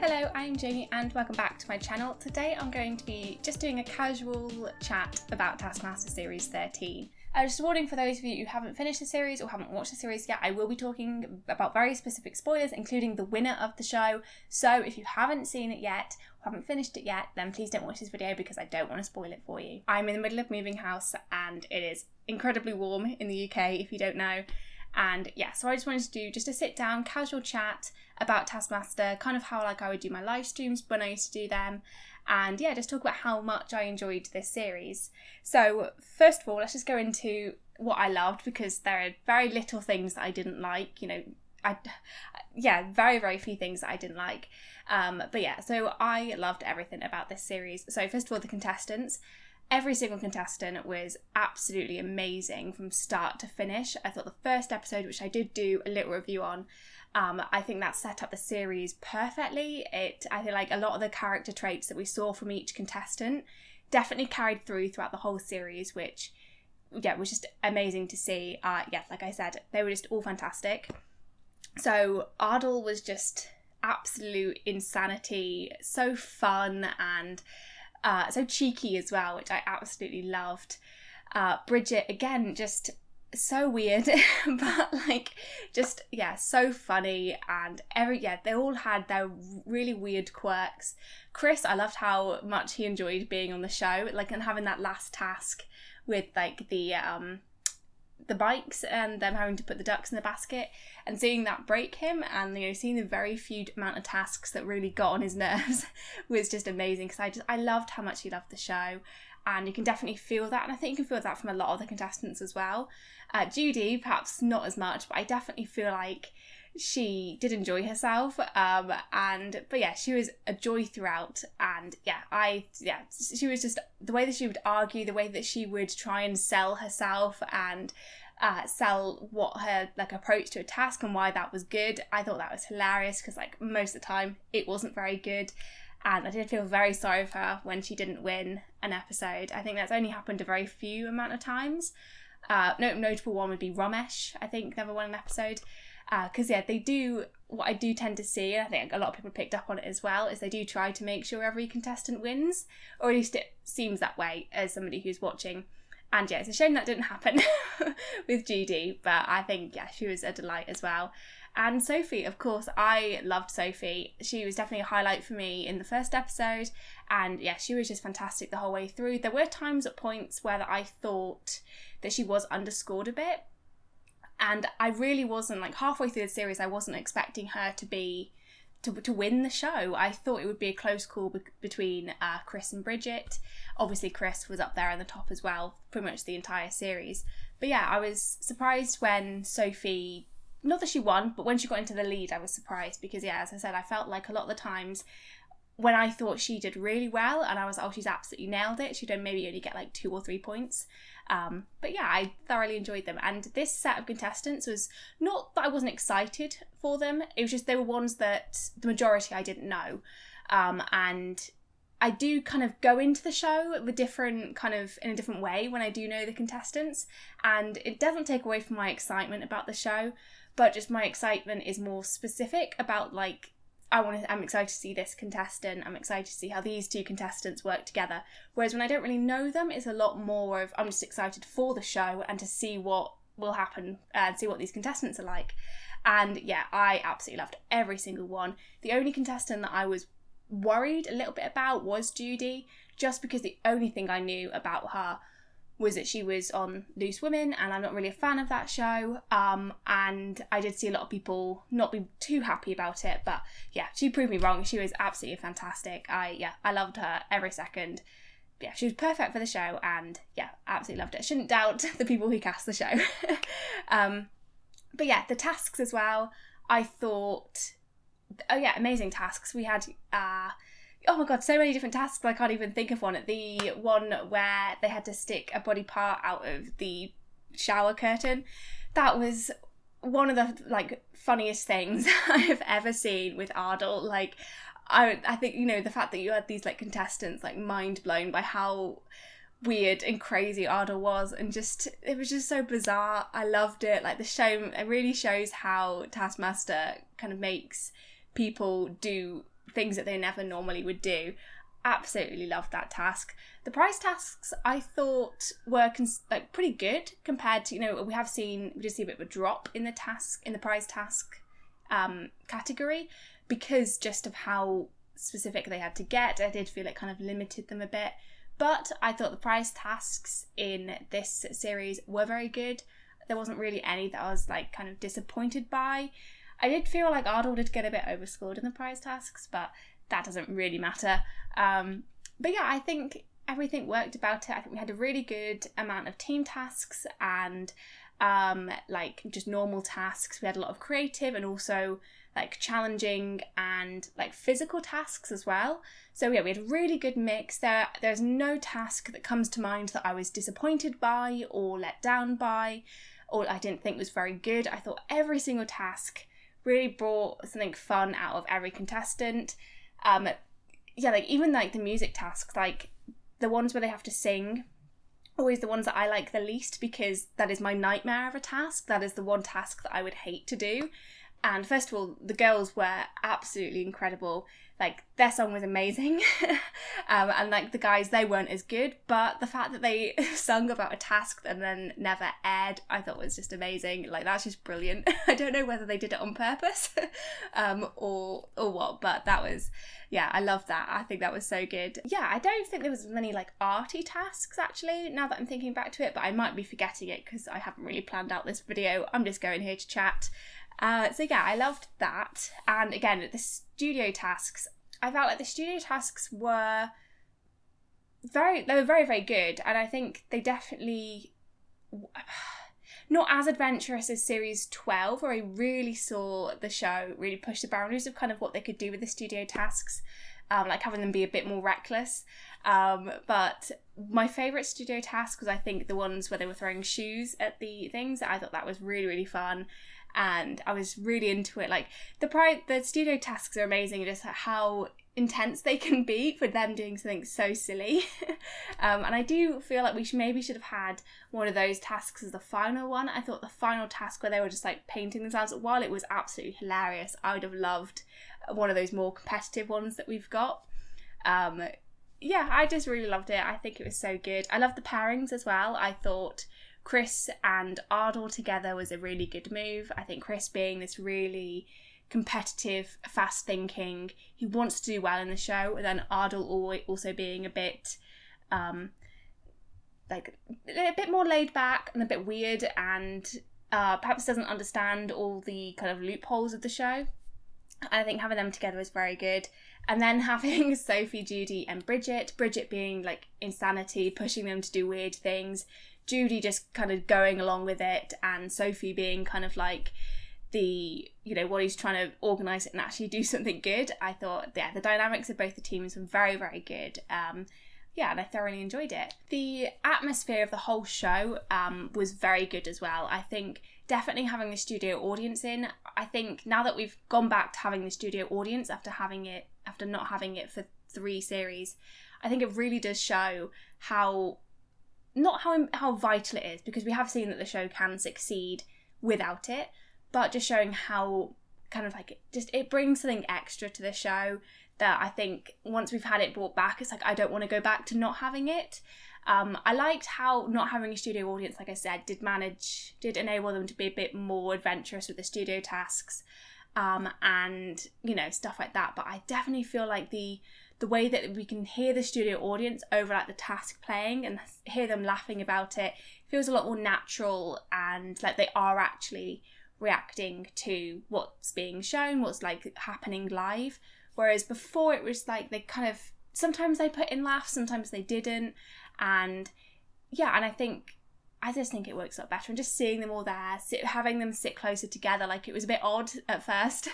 Hello, I'm Jamie and welcome back to my channel. Today I'm going to be just doing a casual chat about Taskmaster Series 13. Just a warning for those of you who haven't finished the series or haven't watched the series yet, I will be talking about very specific spoilers, including the winner of the show. So if you haven't seen it yet, or haven't finished it yet, then please don't watch this video because I don't want to spoil it for you. I'm in the middle of moving house and it is incredibly warm in the UK, if you don't know. And yeah, so I just wanted to do just a sit down casual chat about Taskmaster, kind of how I would do my live streams when I used to do them, and yeah, just talk about how much I enjoyed this series. So first of all, let's just go into what I loved, because there are very little things that I didn't like, very few things that I didn't like. But yeah, so I loved everything about this series. So first of all, the contestants. Every single contestant was absolutely amazing from start to finish. I thought the first episode, which I did do a little review on, I think that set up the series perfectly. I feel like a lot of the character traits that we saw from each contestant definitely carried throughout the whole series, which was just amazing to see. Like I said, they were just all fantastic. So Ardal was just absolute insanity, so fun and so cheeky as well, which I absolutely loved. Bridget, again, just so weird, but so funny, and they all had their really weird quirks. Chris, I loved how much he enjoyed being on the show, and having that last task with the bikes and them having to put the ducks in the basket, and seeing that break him, and seeing the very few amount of tasks that really got on his nerves was just amazing, because I loved how much he loved the show, and you can definitely feel that, and I think you can feel that from a lot of the contestants as well. Judy, perhaps not as much, but I definitely feel like she did enjoy herself, she was a joy throughout, and she was just, the way that she would argue, the way that she would try and sell herself and sell what her approach to a task and why that was good. I thought that was hilarious, because most of the time it wasn't very good, and I did feel very sorry for her when she didn't win an episode. I think that's only happened a very few amount of times. Notable one would be Romesh, I think, never won an episode. Because they do, what I do tend to see, and I think a lot of people picked up on it as well, is they do try to make sure every contestant wins, or at least it seems that way as somebody who's watching. And it's a shame that didn't happen with Judy, but I think she was a delight as well. And Sophie, of course, I loved Sophie. She was definitely a highlight for me in the first episode, and she was just fantastic the whole way through. There were times at points where I thought that she was underscored a bit, and I really wasn't, halfway through the series, I wasn't expecting her to win the show. I thought it would be a close call between Chris and Bridget. Obviously Chris was up there on the top as well, pretty much the entire series. But I was surprised when Sophie, not that she won, but when she got into the lead, I was surprised, because as I said, I felt like a lot of the times when I thought she did really well and I was, she's absolutely nailed it, she'd maybe only get 2 or 3 points. I thoroughly enjoyed them, and this set of contestants was not that I wasn't excited for them, it was just they were ones that the majority I didn't know, and I do kind of go into the show with in a different way when I do know the contestants, and it doesn't take away from my excitement about the show, but just my excitement is more specific about I'm excited to see this contestant, I'm excited to see how these two contestants work together. Whereas when I don't really know them, it's a lot more of, I'm just excited for the show and to see what will happen and see what these contestants are like. And I absolutely loved every single one. The only contestant that I was worried a little bit about was Judy, just because the only thing I knew about her was that she was on Loose Women, and I'm not really a fan of that show, and I did see a lot of people not be too happy about it, but she proved me wrong. She was absolutely fantastic. I loved her every second. She was perfect for the show, and absolutely loved it. I shouldn't doubt the people who cast the show. The tasks as well, I thought, amazing tasks. We had oh my god, so many different tasks, I can't even think of one. The one where they had to stick a body part out of the shower curtain, that was one of the funniest things I have ever seen with Ardal. I think, the fact that you had these contestants mind blown by how weird and crazy Ardal was, and it was just so bizarre. I loved it. The show, it really shows how Taskmaster kind of makes people do things that they never normally would do. Absolutely loved that task. The prize tasks I thought were pretty good compared to, we did see a bit of a drop in the prize task category, because just of how specific they had to get. I did feel it kind of limited them a bit, but I thought the prize tasks in this series were very good. There wasn't really any that I was like kind of disappointed by. I did feel like Ardal did get a bit overscored in the prize tasks, but that doesn't really matter. But yeah, I think everything worked about it. I think we had a really good amount of team tasks and like just normal tasks. We had a lot of creative and also like challenging and like physical tasks as well. So yeah, we had a really good mix there. There's no task that comes to mind that I was disappointed by or let down by, or I didn't think was very good. I thought every single task really brought something fun out of every contestant. Yeah, like even like the music tasks, like the ones where they have to sing, always the ones that I like the least, because that is my nightmare of a task. That is the one task that I would hate to do. And first of all, the girls were absolutely incredible. Like, their song was amazing. And like the guys, they weren't as good, but the fact that they sung about a task and then never aired, I thought was just amazing. Like, that's just brilliant. I don't know whether they did it on purpose or what, but that was, yeah, I love that. I think that was so good. Yeah, I don't think there was many like arty tasks actually, now that I'm thinking back to it, but I might be forgetting it because I haven't really planned out this video. I'm just going here to chat. So yeah, I loved that. And again, the studio tasks, I felt like the studio tasks were very, very good. And I think they definitely, not as adventurous as series 12, where I really saw the show really push the boundaries of kind of what they could do with the studio tasks, like having them be a bit more reckless. But my favourite studio task was, I think, the ones where they were throwing shoes at the things. I thought that was really, really fun. And I was really into it. Like, the studio tasks are amazing, just how intense they can be for them doing something so silly. And I do feel like we should have had one of those tasks as the final one. I thought the final task where they were just like painting themselves, while it was absolutely hilarious, I would have loved one of those more competitive ones that we've got. Yeah, I just really loved it. I think it was so good. I loved the pairings as well. I thought Chris and Ardal together was a really good move. I think Chris being this really competitive, fast thinking, he wants to do well in the show, and then Ardal also being a bit like a bit more laid back and a bit weird, and perhaps doesn't understand all the kind of loopholes of the show. I think having them together is very good. And then having Sophie, Judy and Bridget being like insanity, pushing them to do weird things, Judy just kind of going along with it, and Sophie being kind of like the, what he's trying to organise it and actually do something good. I thought, yeah, the dynamics of both the teams were very, very good. Yeah, and I thoroughly enjoyed it. The atmosphere of the whole show was very good as well. I think definitely having the studio audience in, I think now that we've gone back to having the studio audience after not having it for 3 series, I think it really does show how vital it is, because we have seen that the show can succeed without it, but just showing how kind of like it brings something extra to the show that I think once we've had it brought back, it's like I don't want to go back to not having it. I liked how not having a studio audience, like I said, did enable them to be a bit more adventurous with the studio tasks, and stuff like that. But I definitely feel like the way that we can hear the studio audience over like the task playing and hear them laughing about it feels a lot more natural, and like they are actually reacting to what's being shown, what's like happening live. Whereas before it was like they kind of, sometimes they put in laughs, sometimes they didn't. And yeah, and I just think it works a lot better. And just seeing them all there, having them sit closer together, like it was a bit odd at first,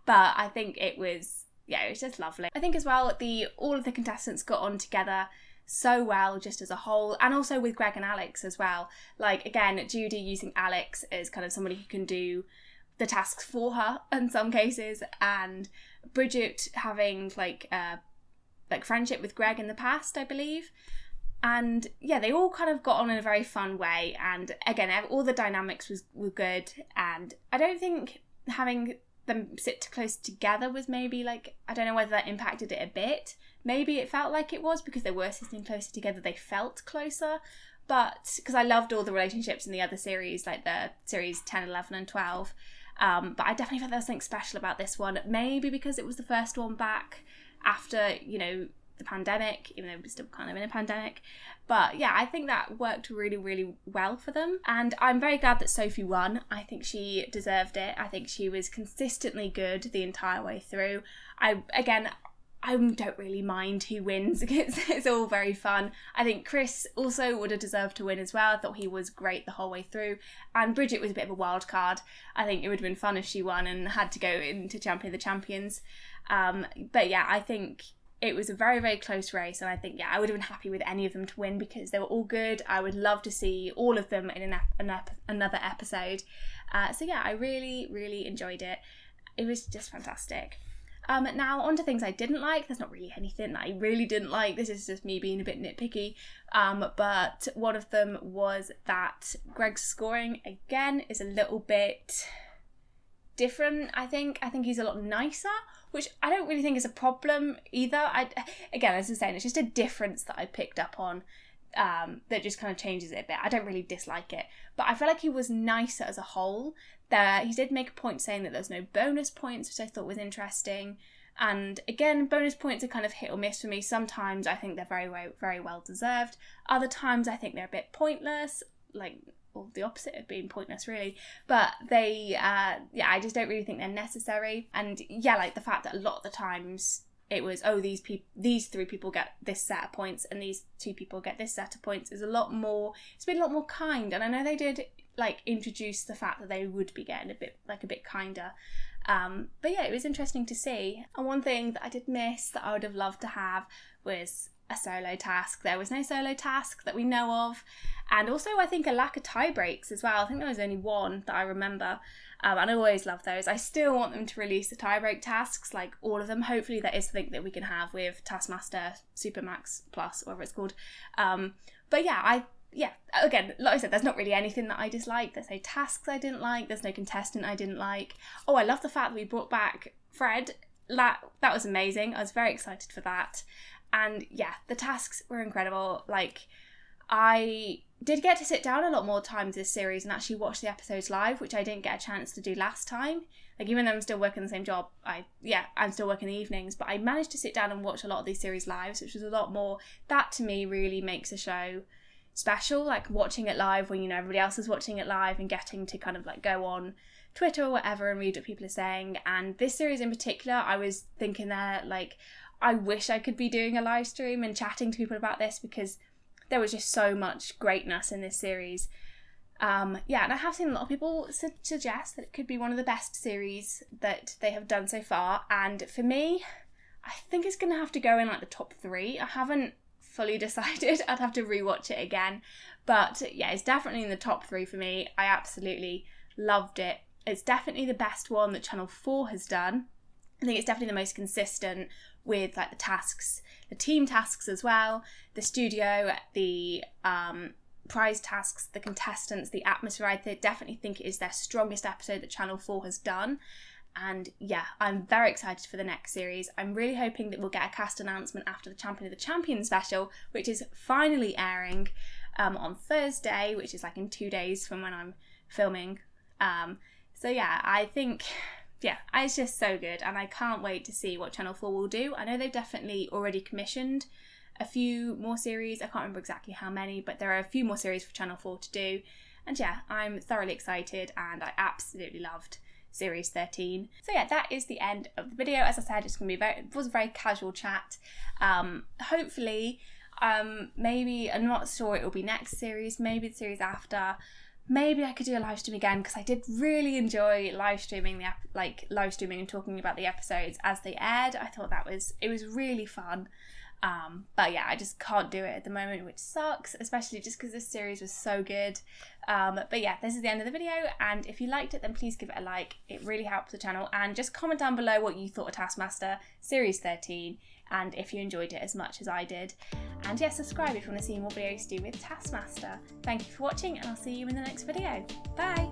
but I think it was just lovely. I think as well, all of the contestants got on together so well just as a whole, and also with Greg and Alex as well. Like, again, Judy using Alex as kind of somebody who can do the tasks for her in some cases, and Bridget having like friendship with Greg in the past, I believe. And yeah, they all kind of got on in a very fun way, and again, all the dynamics were good. And I don't think having them sit close together was maybe like, I don't know whether that impacted it a bit. Maybe it felt like it was because they were sitting closer together, they felt closer. But because I loved all the relationships in the other series, like the series 10, 11 and 12. But I definitely felt there was something special about this one. Maybe because it was the first one back after, you know, the pandemic, even though we're still kind of in a pandemic. But yeah, I think that worked really, really well for them. And I'm very glad that Sophie won. I think she deserved it. I think she was consistently good the entire way through. I don't really mind who wins. It's all very fun. I think Chris also would have deserved to win as well. I thought he was great the whole way through. And Bridget was a bit of a wild card. I think it would have been fun if she won and had to go into Champion of the Champions. But yeah, I think it was a very, very close race. And I think, yeah, I would have been happy with any of them to win because they were all good. I would love to see all of them in another episode. So yeah, I really, really enjoyed it. It was just fantastic. Now, on to things I didn't like. There's not really anything that I really didn't like. This is just me being a bit nitpicky. But one of them was that Greg's scoring, again, is a little bit different, I think. I think he's a lot nicer, which I don't really think is a problem either. Again, as I was saying, it's just a difference that I picked up on that just kind of changes it a bit. I don't really dislike it. But I feel like he was nicer as a whole. He did make a point saying that there's no bonus points, which I thought was interesting. And again, bonus points are kind of hit or miss for me. Sometimes I think they're very, very well deserved. Other times I think they're a bit pointless, or the opposite of being pointless really. But they, I just don't really think they're necessary. And yeah, like the fact that a lot of the times it was, these three people get this set of points and these two people get this set of points is it's been a lot more kind. And I know they did introduce the fact that they would be getting a bit kinder. But yeah, it was interesting to see. And one thing that I did miss that I would have loved to have was a solo task. There was no solo task that we know of. And also I think a lack of tie breaks as well. I think there was only one that I remember. And I always love those. I still want them to release the tie-break tasks, like all of them. Hopefully that is something that we can have with Taskmaster, Supermax Plus, whatever it's called. But yeah, again, like I said, there's not really anything that I dislike. There's no tasks I didn't like. There's no contestant I didn't like. Oh, I love the fact that we brought back Fred. That was amazing. I was very excited for that. And yeah, the tasks were incredible. I did get to sit down a lot more times this series and actually watch the episodes live, which I didn't get a chance to do last time. Even though I'm still working the same job, I'm still working the evenings, but I managed to sit down and watch a lot of these series live, which was a lot more. That to me really makes a show special, watching it live when, everybody else is watching it live and getting to kind of go on Twitter or whatever and read what people are saying. And this series in particular, I was thinking there, I wish I could be doing a live stream and chatting to people about this because there was just so much greatness in this series. And I have seen a lot of people suggest that it could be one of the best series that they have done so far. And for me, I think it's going to have to go in the top 3. I haven't fully decided. I'd have to rewatch it again. But yeah, it's definitely in the top 3 for me. I absolutely loved it. It's definitely the best one that Channel 4 has done. I think it's definitely the most consistent with the tasks, the team tasks as well, the studio, the prize tasks, the contestants, the atmosphere. I definitely think it is their strongest episode that Channel 4 has done. And yeah, I'm very excited for the next series. I'm really hoping that we'll get a cast announcement after the Champion of the Champions special, which is finally airing on Thursday, which is in 2 days from when I'm filming. So yeah, I think... yeah, it's just so good and I can't wait to see what Channel 4 will do. I know they've definitely already commissioned a few more series. I can't remember exactly how many, but there are a few more series for Channel 4 to do. And yeah, I'm thoroughly excited and I absolutely loved Series 13. So yeah, that is the end of the video. As I said, it was a very casual chat. Hopefully, maybe, I'm not sure it will be next series, maybe the series after. Maybe I could do a live stream again because I did really enjoy live streaming and talking about the episodes as they aired. I thought it was really fun. But yeah, I just can't do it at the moment, which sucks, especially just because this series was so good. But yeah, this is the end of the video, and if you liked it, then please give it a like. It really helps the channel, and just comment down below what you thought of Taskmaster Series 13, and if you enjoyed it as much as I did. And yeah, subscribe if you want to see more videos to do with Taskmaster. Thank you for watching, and I'll see you in the next video. Bye!